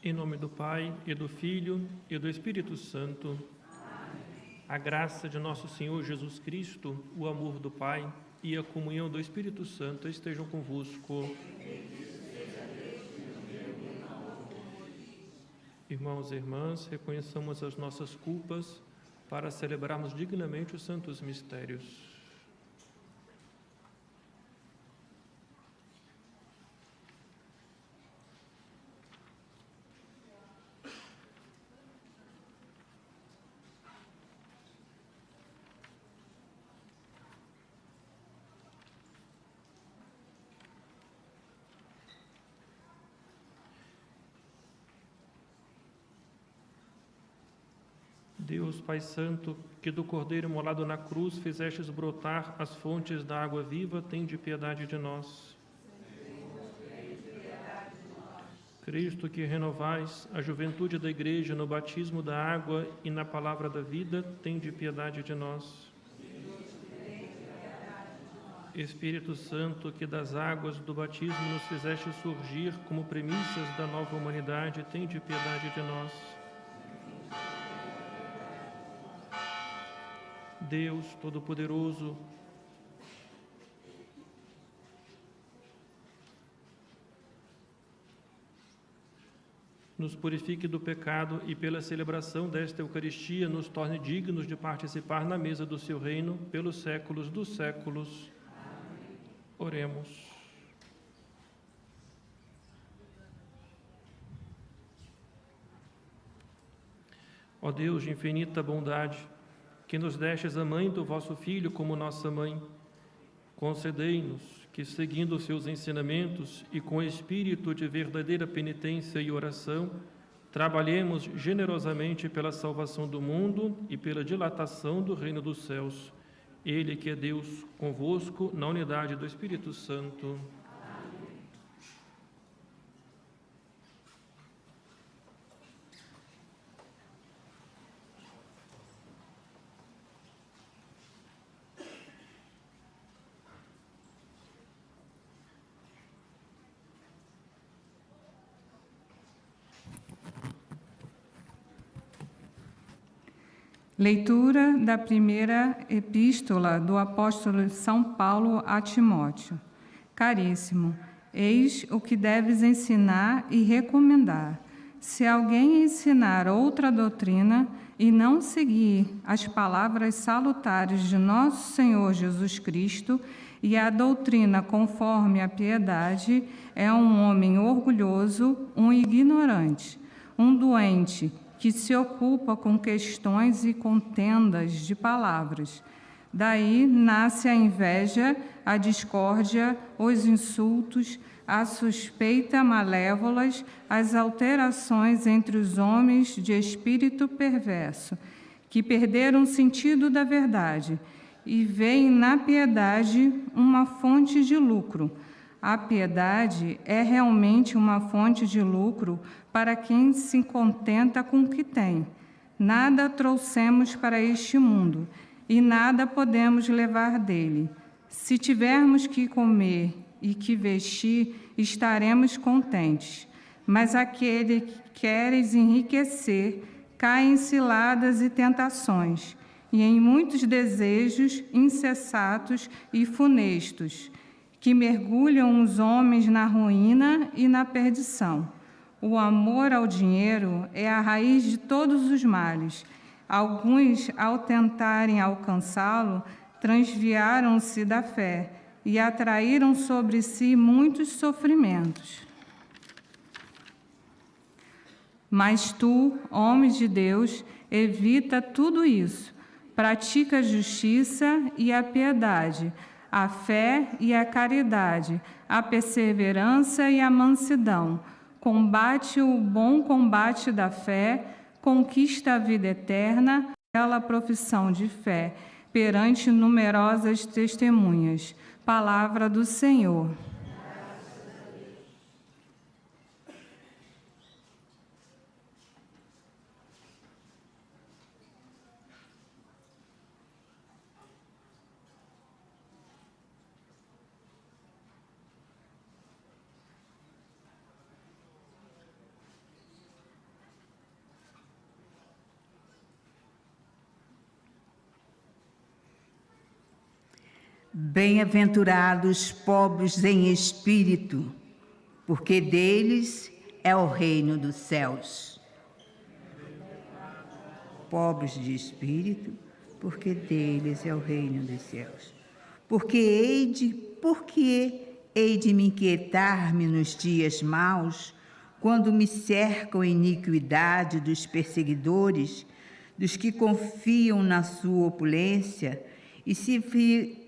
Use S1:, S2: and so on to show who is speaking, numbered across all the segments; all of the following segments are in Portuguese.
S1: Em nome do Pai, e do Filho, e do Espírito Santo. Amém. A graça de nosso Senhor Jesus Cristo, o amor do Pai e a comunhão do Espírito Santo estejam convosco. Irmãos e irmãs, reconheçamos as nossas culpas para celebrarmos dignamente os santos mistérios. Deus, Pai Santo, que do Cordeiro imolado na cruz fizestes brotar as fontes da água viva, tende piedade de nós. Cristo, que renovais a juventude da Igreja no batismo da água e na palavra da vida, tende piedade de nós. Espírito Santo, que das águas do batismo nos fizeste surgir como premissas da nova humanidade, tende piedade de nós. Deus Todo-Poderoso, nos purifique do pecado e pela celebração desta Eucaristia nos torne dignos de participar na mesa do seu reino pelos séculos dos séculos. Amém. Oremos. Ó Deus de infinita bondade, que nos destes a mãe do vosso Filho como nossa mãe, concedei-nos que, seguindo os seus ensinamentos e com espírito de verdadeira penitência e oração, trabalhemos generosamente pela salvação do mundo e pela dilatação do reino dos céus. Ele que é Deus convosco, na unidade do Espírito Santo.
S2: Leitura da primeira epístola do apóstolo São Paulo a Timóteo. Caríssimo, eis o que deves ensinar e recomendar. Se alguém ensinar outra doutrina e não seguir as palavras salutares de nosso Senhor Jesus Cristo e a doutrina conforme a piedade, é um homem orgulhoso, um ignorante, um doente, que se ocupa com questões e contendas de palavras. Daí nasce a inveja, a discórdia, os insultos, a suspeita malévolas, as alterações entre os homens de espírito perverso, que perderam o sentido da verdade e veem na piedade uma fonte de lucro. A piedade é realmente uma fonte de lucro para quem se contenta com o que tem. Nada trouxemos para este mundo e nada podemos levar dele. Se tivermos que comer e que vestir, estaremos contentes. Mas aquele que queres enriquecer cai em ciladas e tentações, e em muitos desejos insensatos e funestos, que mergulham os homens na ruína e na perdição. O amor ao dinheiro é a raiz de todos os males. Alguns, ao tentarem alcançá-lo, transviaram-se da fé e atraíram sobre si muitos sofrimentos. Mas tu, homem de Deus, evita tudo isso. Pratica a justiça e a piedade, a fé e a caridade, a perseverança e a mansidão. Combate o bom combate da fé, conquista a vida eterna, pela profissão de fé, perante numerosas testemunhas. Palavra do Senhor.
S3: Bem-aventurados os pobres em espírito, porque deles é o reino dos céus. Pobres de espírito, porque deles é o reino dos céus. Porque hei de me inquietar-me nos dias maus, quando me cercam a iniquidade dos perseguidores, dos que confiam na sua opulência e se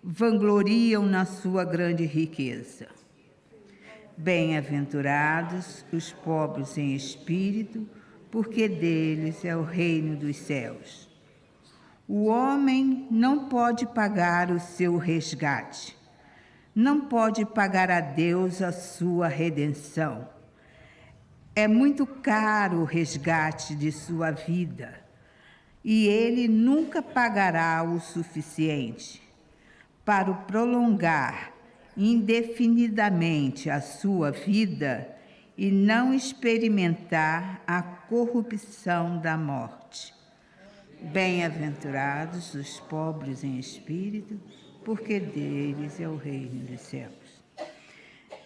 S3: vangloriam na sua grande riqueza. Bem-aventurados os pobres em espírito, porque deles é o reino dos céus. O homem não pode pagar o seu resgate, não pode pagar a Deus a sua redenção. É muito caro o resgate de sua vida, e ele nunca pagará o suficiente para prolongar indefinidamente a sua vida e não experimentar a corrupção da morte. Bem-aventurados os pobres em espírito, porque deles é o reino dos céus.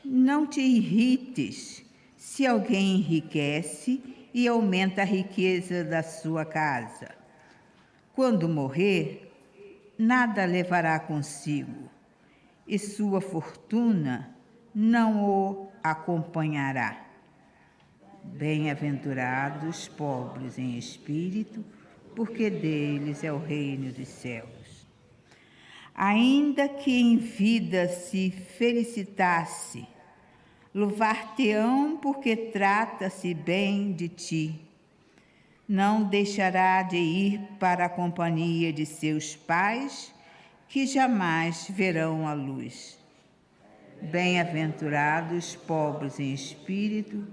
S3: Não te irrites se alguém enriquece e aumenta a riqueza da sua casa. Quando morrer, nada levará consigo, e sua fortuna não o acompanhará. Bem-aventurados os pobres em espírito, porque deles é o reino dos céus. Ainda que em vida se felicitasse, louvar-te-ão porque trata-se bem de ti. Não deixará de ir para a companhia de seus pais, que jamais verão a luz. Bem-aventurados os pobres em espírito,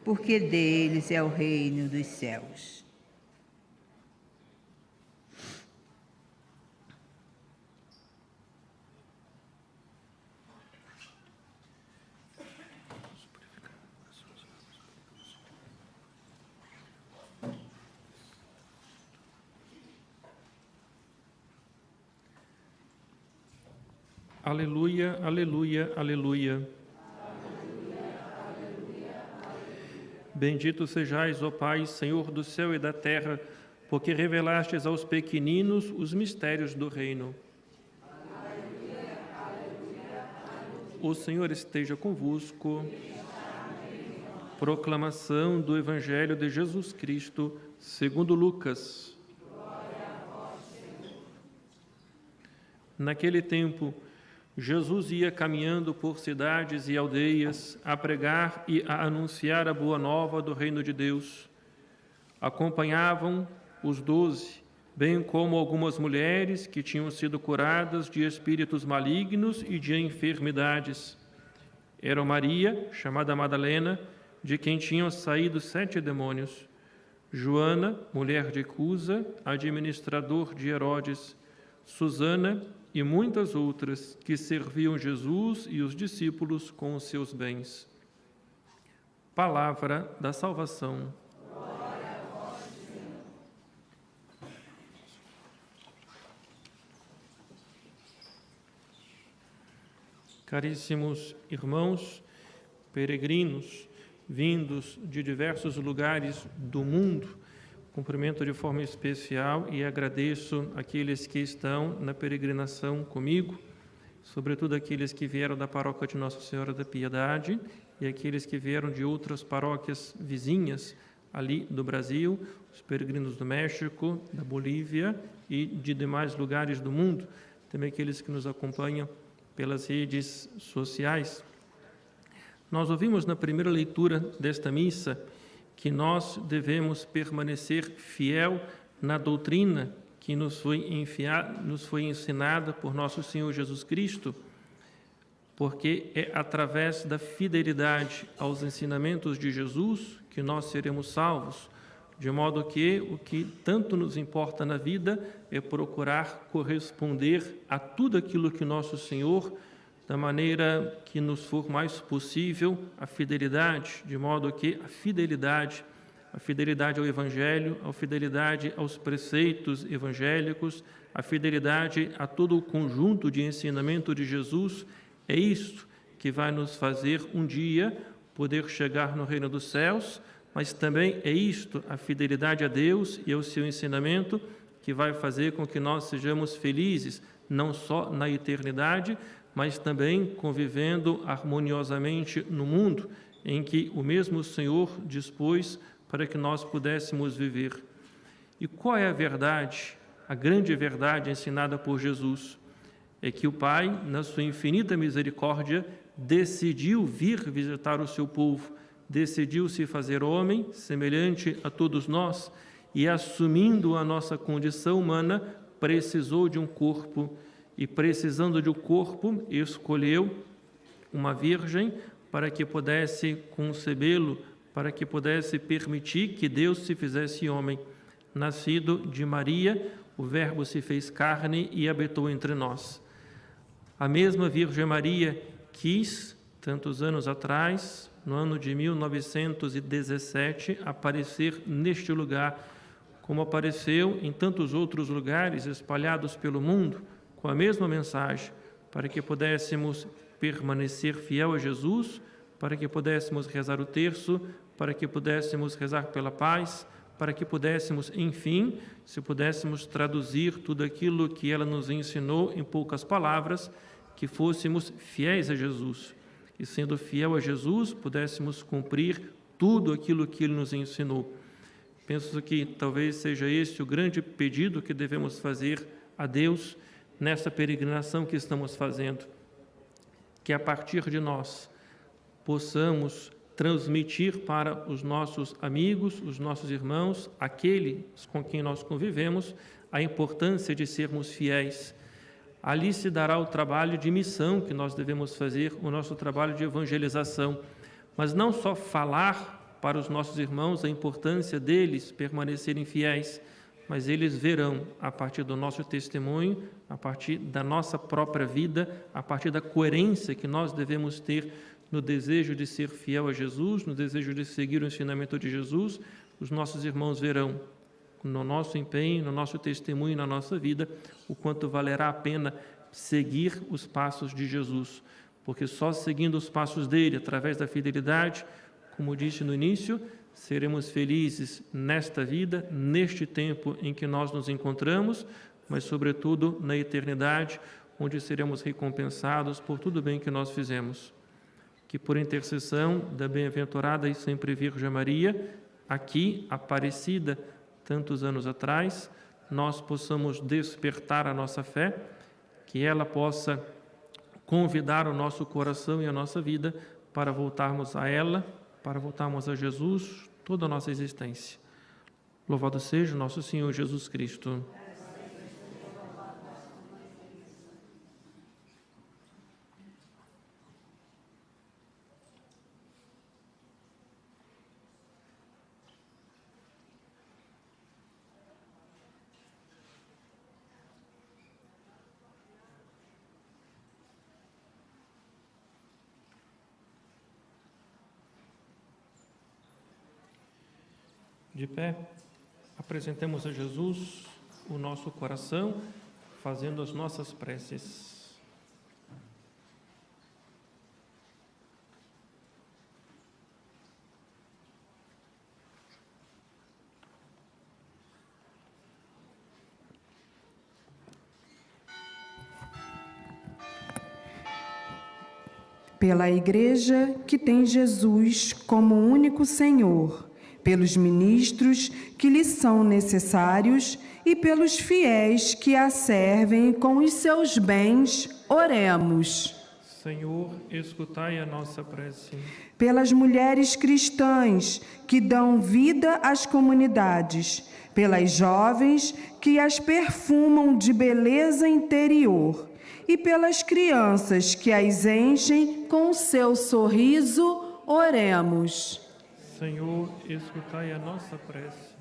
S3: porque deles é o reino dos céus.
S1: Aleluia, aleluia, aleluia. Bendito sejais, ó Pai, Senhor do céu e da terra, porque revelastes aos pequeninos os mistérios do reino. O Senhor esteja convosco. Proclamação do Evangelho de Jesus Cristo, segundo Lucas. Naquele tempo, Jesus ia caminhando por cidades e aldeias a pregar e a anunciar a boa nova do reino de Deus. Acompanhavam os 12, bem como algumas mulheres que tinham sido curadas de espíritos malignos e de enfermidades. Eram Maria, chamada Madalena, de quem tinham saído 7 demônios; Joana, mulher de Cusa, administrador de Herodes; Susana e muitas outras que serviam Jesus e os discípulos com os seus bens. Palavra da salvação.
S4: Glória a vós, Senhor.
S1: Caríssimos irmãos, peregrinos, vindos de diversos lugares do mundo, cumprimento de forma especial e agradeço aqueles que estão na peregrinação comigo, sobretudo aqueles que vieram da paróquia de Nossa Senhora da Piedade e aqueles que vieram de outras paróquias vizinhas ali do Brasil, os peregrinos do México, da Bolívia e de demais lugares do mundo, também aqueles que nos acompanham pelas redes sociais. Nós ouvimos na primeira leitura desta missa que nós devemos permanecer fiel na doutrina que nos foi ensinada por nosso Senhor Jesus Cristo, porque é através da fidelidade aos ensinamentos de Jesus que nós seremos salvos, de modo que o que tanto nos importa na vida é procurar corresponder a tudo aquilo que nosso Senhor, da maneira que nos for mais possível, a fidelidade, de modo que a fidelidade a fidelidade ao Evangelho, a fidelidade aos preceitos evangélicos, a fidelidade a todo o conjunto de ensinamento de Jesus. É isto que vai nos fazer um dia poder chegar no reino dos céus, mas também é isto, a fidelidade a Deus e ao seu ensinamento, que vai fazer com que nós sejamos felizes, não só na eternidade, mas também convivendo harmoniosamente no mundo em que o mesmo Senhor dispôs para que nós pudéssemos viver. E qual é a verdade, a grande verdade ensinada por Jesus? É que o Pai, na sua infinita misericórdia, decidiu vir visitar o seu povo, decidiu se fazer homem, semelhante a todos nós, e assumindo a nossa condição humana, precisou de um corpo, e precisando de um corpo, escolheu uma virgem para que pudesse concebê-lo, para que pudesse permitir que Deus se fizesse homem. Nascido de Maria, o Verbo se fez carne e habitou entre nós. A mesma Virgem Maria quis, tantos anos atrás, no ano de 1917, aparecer neste lugar, como apareceu em tantos outros lugares espalhados pelo mundo, com a mesma mensagem, para que pudéssemos permanecer fiel a Jesus, para que pudéssemos rezar o terço, para que pudéssemos rezar pela paz, para que pudéssemos, enfim, se pudéssemos traduzir tudo aquilo que ela nos ensinou em poucas palavras, que fôssemos fiéis a Jesus. E sendo fiel a Jesus, pudéssemos cumprir tudo aquilo que Ele nos ensinou. Penso que talvez seja esse o grande pedido que devemos fazer a Deus nessa peregrinação que estamos fazendo. Que a partir de nós possamos transmitir para os nossos amigos, os nossos irmãos, aqueles com quem nós convivemos, a importância de sermos fiéis. Ali se dará o trabalho de missão que nós devemos fazer, o nosso trabalho de evangelização, mas não só falar para os nossos irmãos a importância deles permanecerem fiéis, mas eles verão, a partir do nosso testemunho, a partir da nossa própria vida, a partir da coerência que nós devemos ter no desejo de ser fiel a Jesus, no desejo de seguir o ensinamento de Jesus, os nossos irmãos verão, no nosso empenho, no nosso testemunho, na nossa vida, o quanto valerá a pena seguir os passos de Jesus, porque só seguindo os passos dele, através da fidelidade, como disse no início, seremos felizes nesta vida, neste tempo em que nós nos encontramos, mas, sobretudo, na eternidade, onde seremos recompensados por tudo bem que nós fizemos. Que, por intercessão da bem-aventurada e sempre Virgem Maria, aqui, Aparecida, tantos anos atrás, nós possamos despertar a nossa fé, que ela possa convidar o nosso coração e a nossa vida para voltarmos a ela, para voltarmos a Jesus, toda a nossa existência. Louvado seja o nosso Senhor Jesus Cristo. De pé, apresentemos a Jesus o nosso coração, fazendo as nossas preces.
S5: Pela Igreja que tem Jesus como único Senhor, pelos ministros que lhe são necessários e pelos fiéis que a servem com os seus bens, oremos.
S1: Senhor, escutai a nossa prece.
S5: Pelas mulheres cristãs que dão vida às comunidades, pelas jovens que as perfumam de beleza interior e pelas crianças que as enchem com o seu sorriso, oremos.
S1: Senhor, escutai a nossa prece.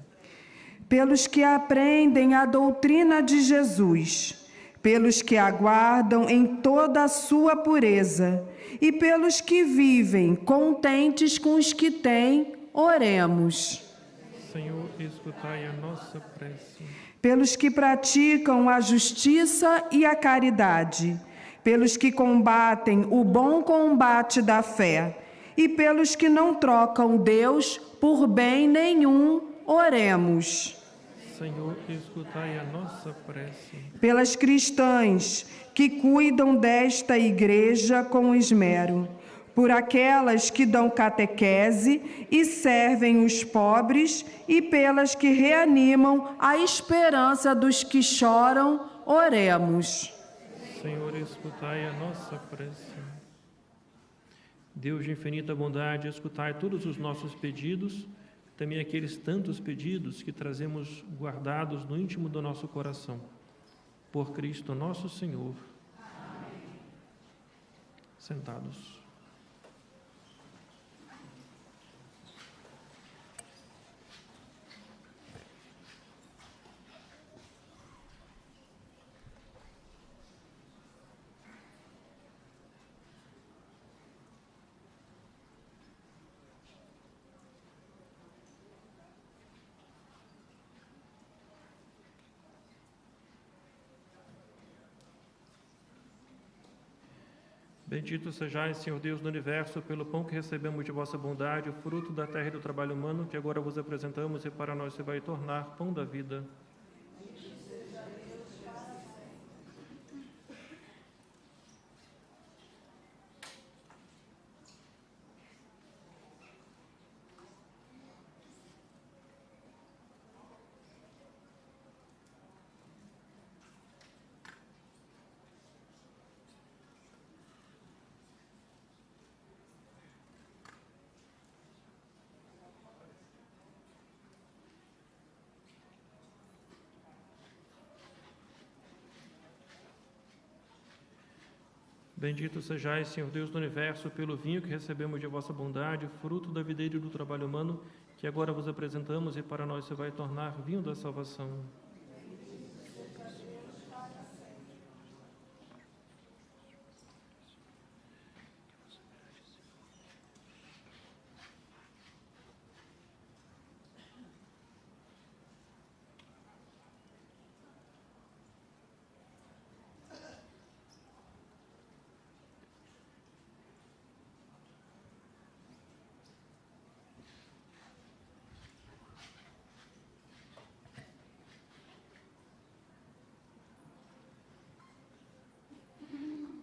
S5: Pelos que aprendem a doutrina de Jesus, pelos que aguardam em toda a sua pureza e pelos que vivem contentes com os que têm, oremos.
S1: Senhor, escutai a nossa prece.
S5: Pelos que praticam a justiça e a caridade, pelos que combatem o bom combate da fé e pelos que não trocam Deus por bem nenhum, oremos.
S1: Senhor, escutai a nossa prece.
S5: Pelas cristãs que cuidam desta igreja com esmero, por aquelas que dão catequese e servem os pobres e pelas que reanimam a esperança dos que choram, oremos.
S1: Senhor, escutai a nossa prece. Deus de infinita bondade, escutai todos os nossos pedidos, também aqueles tantos pedidos que trazemos guardados no íntimo do nosso coração. Por Cristo nosso Senhor. Amém. Sentados. Bendito sejais, Senhor Deus do Universo, pelo pão que recebemos de vossa bondade, o fruto da terra e do trabalho humano, que agora vos apresentamos e para nós se vai tornar pão da vida. Bendito sejais, Senhor Deus do Universo, pelo vinho que recebemos de vossa bondade, fruto da videira e do trabalho humano, que agora vos apresentamos e para nós se vai tornar vinho da salvação.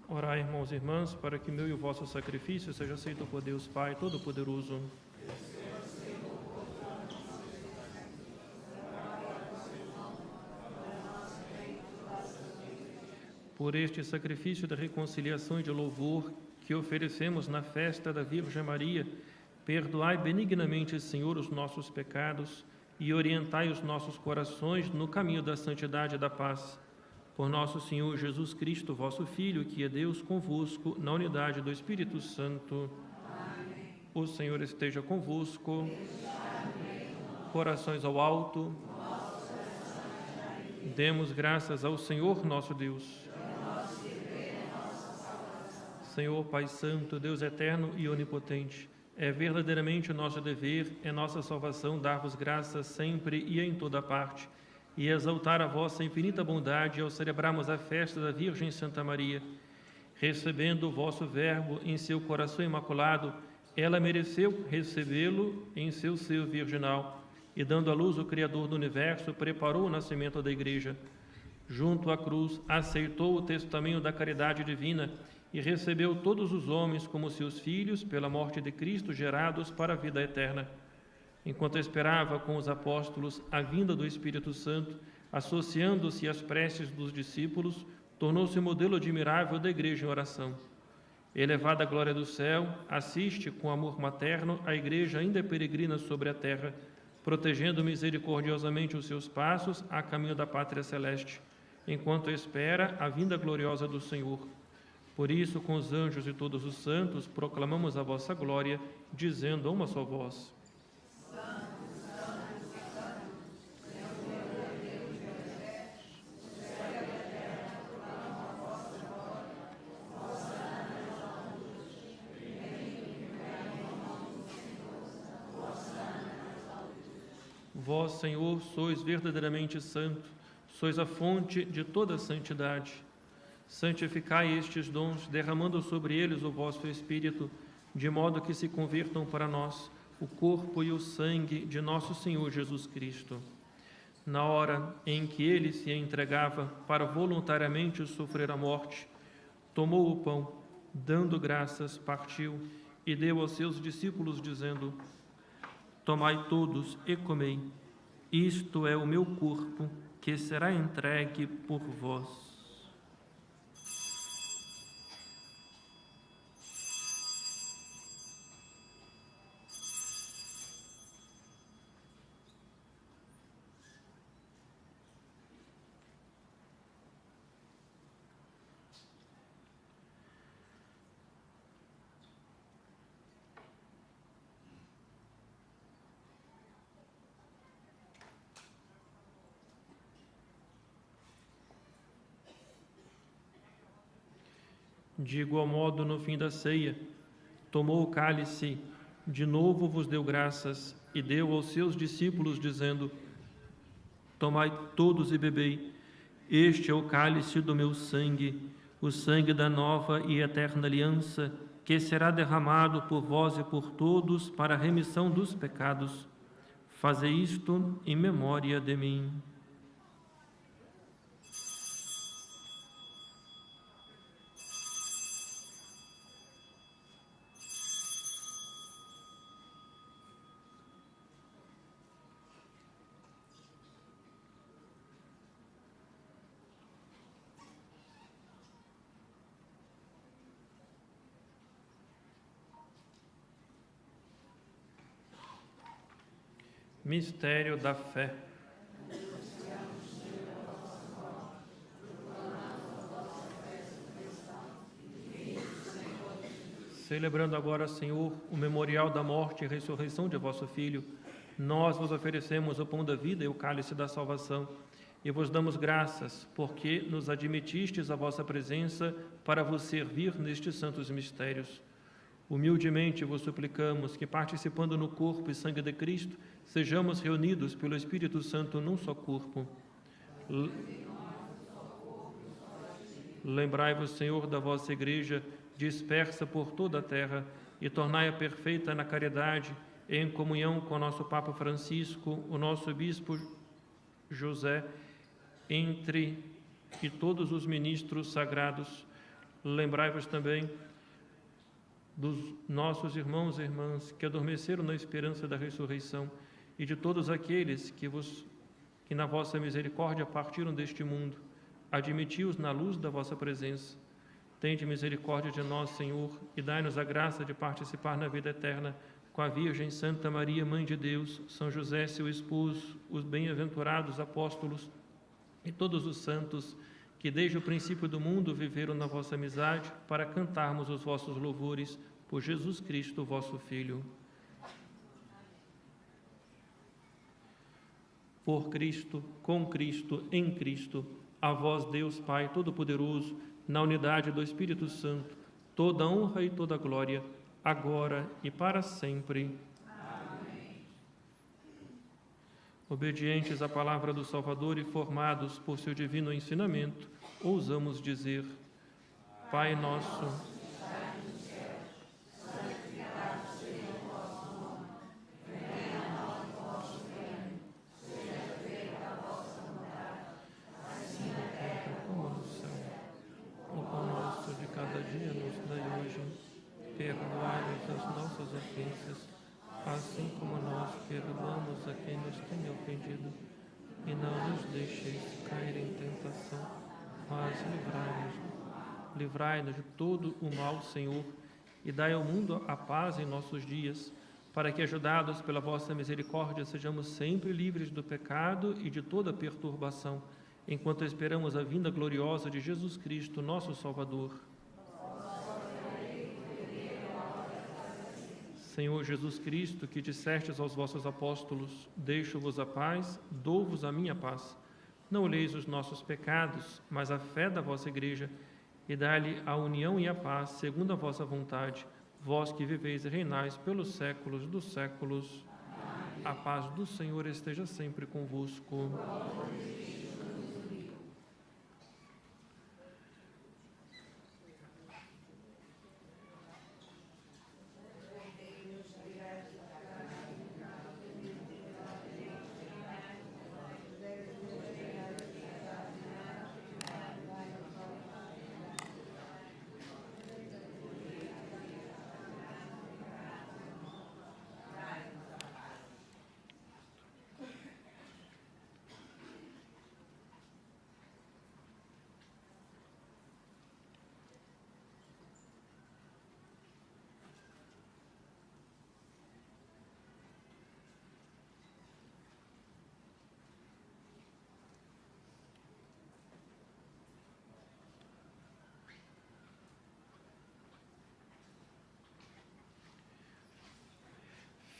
S1: Orai, irmãos e irmãs, para que meu e o vosso sacrifício seja aceito por Deus Pai Todo-Poderoso. Por este sacrifício de reconciliação e de louvor que oferecemos na festa da Virgem Maria, perdoai benignamente, Senhor, os nossos pecados e orientai os nossos corações no caminho da santidade e da paz. Por nosso Senhor Jesus Cristo, vosso Filho, que é Deus convosco, na unidade do Espírito Santo. Amém. O Senhor esteja convosco. Corações ao alto. Demos graças ao Senhor nosso Deus. Senhor Pai Santo, Deus eterno e onipotente, é verdadeiramente o nosso dever, é nossa salvação dar-vos graças sempre e em toda parte, e exaltar a vossa infinita bondade ao celebrarmos a festa da Virgem Santa Maria. Recebendo o vosso Verbo em seu coração imaculado, ela mereceu recebê-lo em seu seio virginal, e dando à luz o Criador do Universo, preparou o nascimento da Igreja. Junto à cruz, aceitou o testemunho da caridade divina e recebeu todos os homens como seus filhos pela morte de Cristo, gerados para a vida eterna. Enquanto esperava com os apóstolos a vinda do Espírito Santo, associando-se às preces dos discípulos, tornou-se modelo admirável da Igreja em oração. Elevada à glória do céu, assiste com amor materno a Igreja ainda peregrina sobre a terra, protegendo misericordiosamente os seus passos a caminho da pátria celeste, enquanto espera a vinda gloriosa do Senhor. Por isso, com os anjos e todos os santos, proclamamos a vossa glória, dizendo a uma só voz: Vós, Senhor, sois verdadeiramente santo, sois a fonte de toda a santidade. Santificai estes dons, derramando sobre eles o vosso Espírito, de modo que se convertam para nós o corpo e o sangue de nosso Senhor Jesus Cristo. Na hora em que ele se entregava para voluntariamente sofrer a morte, tomou o pão, dando graças, partiu e deu aos seus discípulos, dizendo: Tomai todos e comei, isto é o meu corpo, que será entregue por vós. De igual modo, no fim da ceia, tomou o cálice, de novo vos deu graças e deu aos seus discípulos, dizendo: Tomai todos e bebei, este é o cálice do meu sangue, o sangue da nova e eterna aliança, que será derramado por vós e por todos para a remissão dos pecados. Fazei isto em memória de mim. Mistério da fé. Celebrando agora, Senhor, o memorial da morte e ressurreição de vosso Filho, nós vos oferecemos o pão da vida e o cálice da salvação, e vos damos graças, porque nos admitistes a vossa presença para vos servir nestes santos mistérios. Humildemente vos suplicamos que, participando no corpo e sangue de Cristo, sejamos reunidos pelo Espírito Santo num só corpo. Lembrai-vos, Senhor, da vossa Igreja, dispersa por toda a terra, e tornai-a perfeita na caridade, em comunhão com o nosso Papa Francisco, o nosso Bispo José, e todos os ministros sagrados. Lembrai-vos também dos nossos irmãos e irmãs que adormeceram na esperança da ressurreição, e de todos aqueles que na vossa misericórdia partiram deste mundo. Admiti-os na luz da vossa presença. Tende misericórdia de nós, Senhor, e dai-nos a graça de participar na vida eterna com a Virgem Santa Maria, Mãe de Deus, São José, seu esposo, os bem-aventurados apóstolos e todos os santos que desde o princípio do mundo viveram na vossa amizade, para cantarmos os vossos louvores por Jesus Cristo, vosso Filho. Por Cristo, com Cristo, em Cristo, a vós, Deus Pai Todo-Poderoso, na unidade do Espírito Santo, toda honra e toda glória, agora e para sempre. Amém. Obedientes à palavra do Salvador e formados por seu divino ensinamento, ousamos dizer: Pai nosso, perdoai-nos as nossas ofensas, assim como nós perdoamos a quem nos tem ofendido, e não nos deixeis cair em tentação, mas livrai-nos de todo o mal, Senhor, e dai ao mundo a paz em nossos dias, para que, ajudados pela vossa misericórdia, sejamos sempre livres do pecado e de toda perturbação, enquanto esperamos a vinda gloriosa de Jesus Cristo, nosso Salvador. Senhor Jesus Cristo, que dissestes aos vossos apóstolos: deixo-vos a paz, dou-vos a minha paz. Não olheis os nossos pecados, mas a fé da vossa Igreja, e dai-lhe a união e a paz, segundo a vossa vontade, vós que viveis e reinais pelos séculos dos séculos. Amém. A paz do Senhor esteja sempre convosco.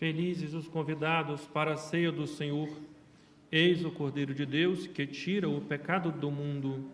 S1: Felizes os convidados para a ceia do Senhor. Eis o Cordeiro de Deus que tira o pecado do mundo.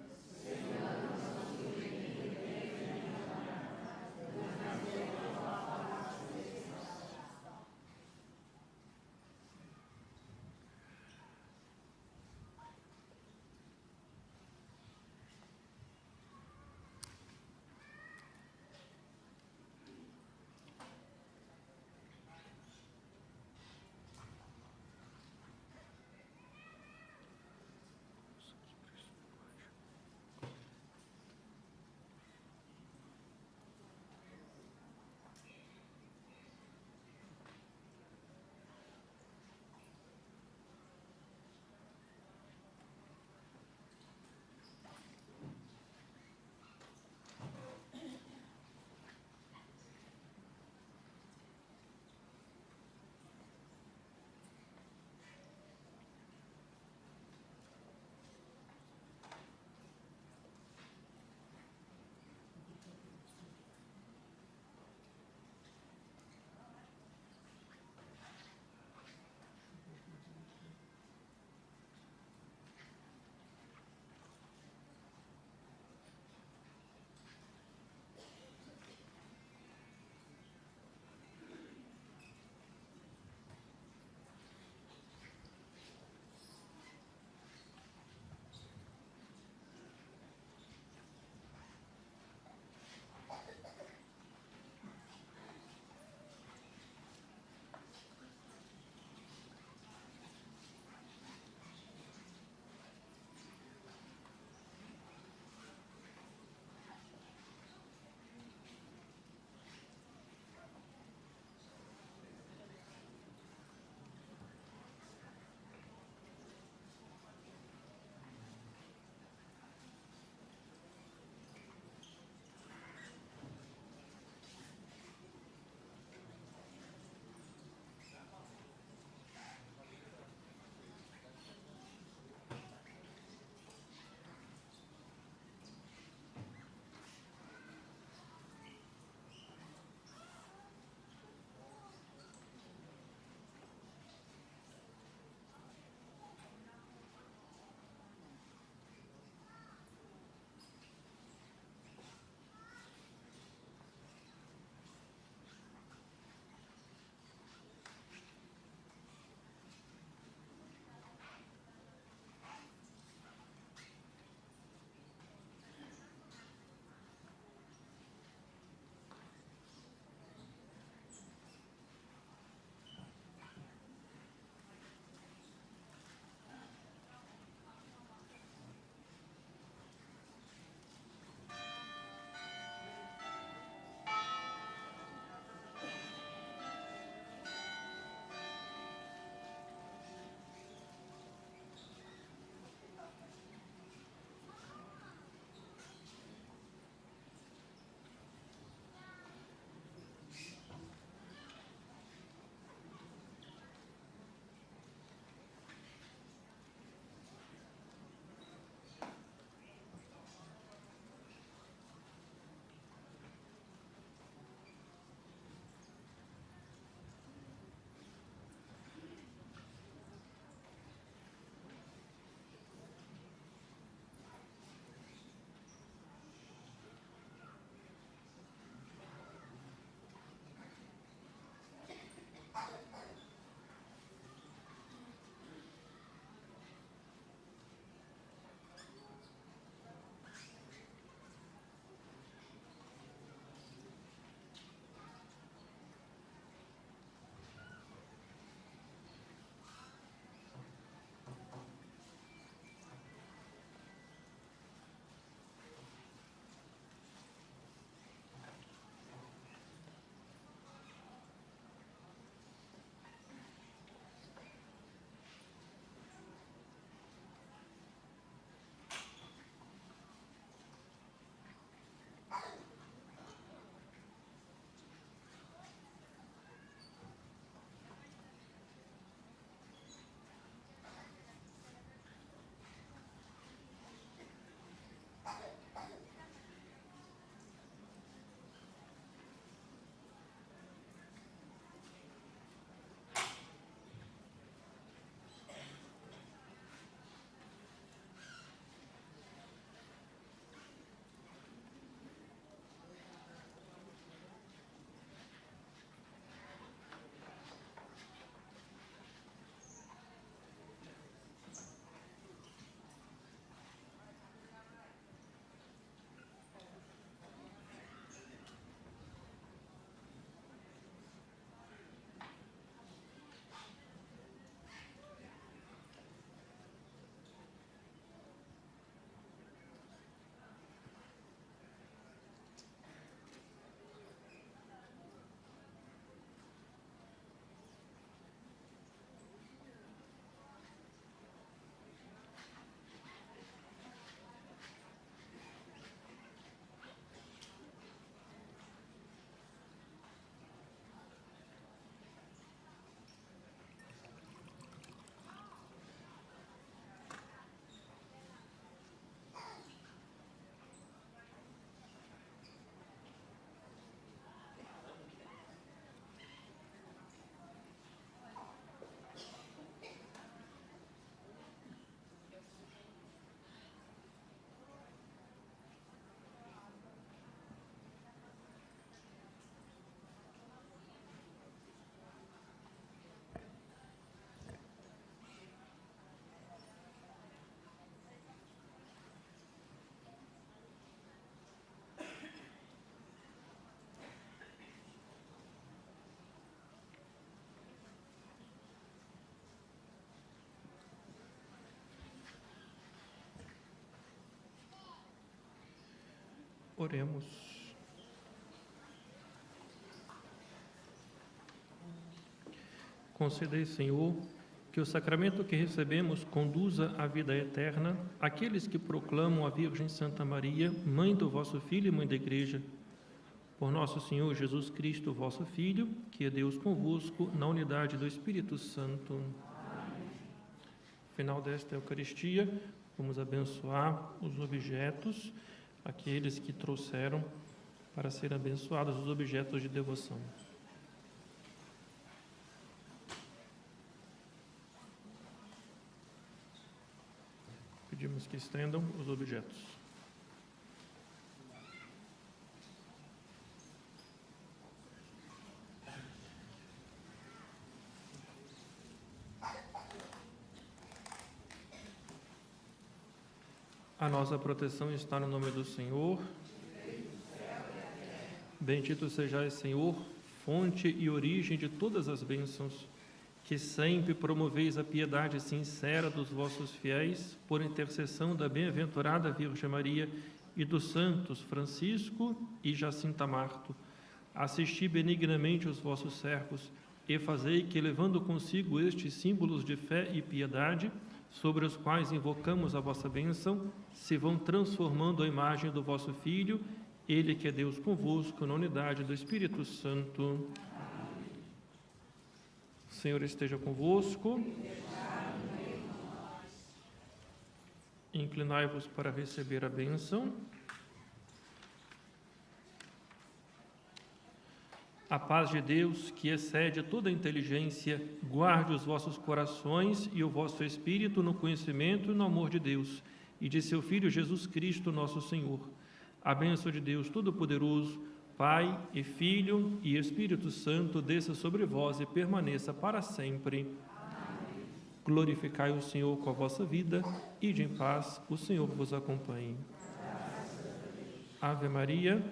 S1: Oremos. Concedei, Senhor, que o sacramento que recebemos conduza à vida eterna aqueles que proclamam a Virgem Santa Maria, Mãe do vosso Filho e Mãe da Igreja. Por nosso Senhor Jesus Cristo, vosso Filho, que é Deus convosco, na unidade do Espírito Santo. Amém. No final desta Eucaristia, vamos abençoar os objetos, aqueles que trouxeram para serem abençoados os objetos de devoção. Pedimos que estendam os objetos. A nossa proteção está no nome do Senhor. Bendito sejais, Senhor, fonte e origem de todas as bênçãos, que sempre promoveis a piedade sincera dos vossos fiéis, por intercessão da bem-aventurada Virgem Maria e dos santos Francisco e Jacinta Marto. Assisti benignamente os vossos servos e fazei que, levando consigo estes símbolos de fé e piedade, sobre os quais invocamos a vossa bênção, se vão transformando a imagem do vosso Filho, Ele que é Deus convosco, na unidade do Espírito Santo. O Senhor esteja convosco. Inclinai-vos para receber a bênção. A paz de Deus, que excede toda a inteligência, guarde os vossos corações e o vosso espírito no conhecimento e no amor de Deus e de seu Filho Jesus Cristo, nosso Senhor. A bênção de Deus Todo-Poderoso, Pai e Filho e Espírito Santo, desça sobre vós e permaneça para sempre. Amém. Glorificai o Senhor com a vossa vida, ide em paz, o Senhor vos acompanhe. Ave Maria,